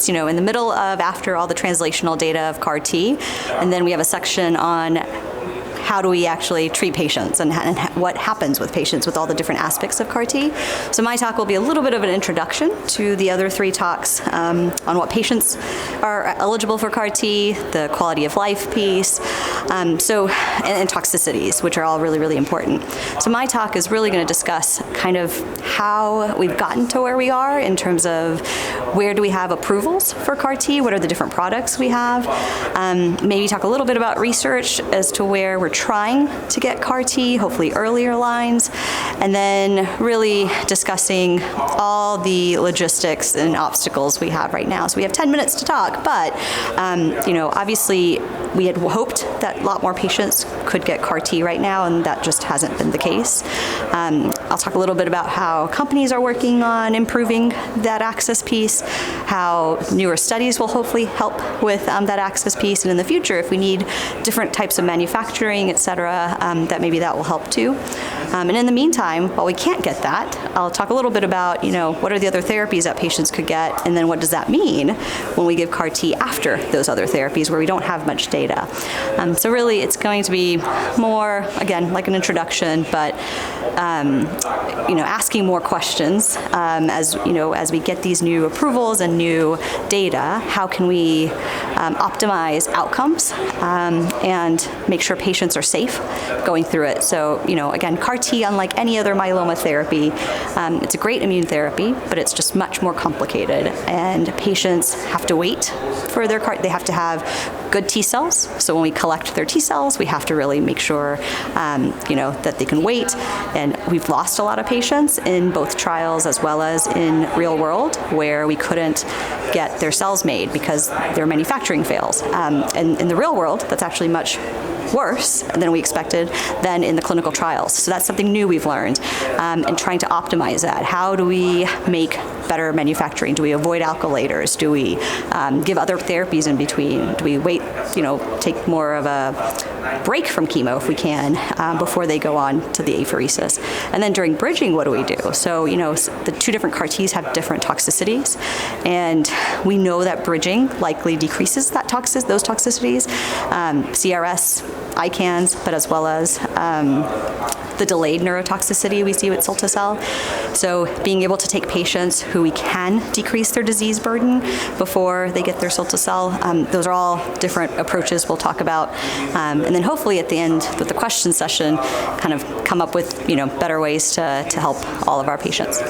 in the middle of after all the translational data of CAR T, and then we have a section on how do we actually treat patients and what happens with patients with all the different aspects of CAR T. So my talk will be a little bit of an introduction to the other three talks on what patients are eligible for CAR T, the quality of life piece, and toxicities, which are all really, really important. So my talk is really going to discuss kind of how we've gotten to where we are in terms of where do we have approvals for CAR T, what are the different products we have, maybe talk a little bit about research as to where we're trying to get CAR T, hopefully earlier lines, and then really discussing all the logistics and obstacles we have right now. So we have 10 minutes to talk, but obviously we had hoped that a lot more patients could get CAR T right now, and that just hasn't been the case. I'll talk a little bit about how companies are working on improving that access piece, how newer studies will hopefully help with that access piece, and in the future, if we need different types of manufacturing, et cetera, that maybe that will help too. And in the meantime, while we can't get that, I'll talk a little bit about, what are the other therapies that patients could get, and then what does that mean when we give CAR T after those other therapies where we don't have much data. So really, it's going to be more, again, like an introduction, but asking more questions as we get these new approvals and new data. How can we optimize outcomes and make sure patients are safe going through it? So, again, CAR T, unlike any other myeloma therapy, it's a great immune therapy, but it's just much more complicated. And patients have to wait for their CAR. They have to have good T cells. So when we collect their T cells, we have to really make sure, that they can wait. And we've lost a lot of patients in both trials as well as in real world where we couldn't get their cells made because their manufacturing fails. And in the real world, that's actually much worse than we expected than in the clinical trials. So that's something new we've learned, and trying to optimize that. How do we make better manufacturing? Do we avoid alkylators? Do we give other therapies in between? Do we wait, take more of a break from chemo if we can before they go on to the apheresis? And then during bridging, what do we do? So, the two different CAR Ts have different toxicities, and we know that bridging likely decreases those toxicities, CRS, ICANS, but as well as the delayed neurotoxicity we see with cilta-cel. So being able to take patients who we can decrease their disease burden before they get their cilta-cel, those are all different approaches we'll talk about. And then hopefully at the end with the question session, kind of come up with better ways to help all of our patients.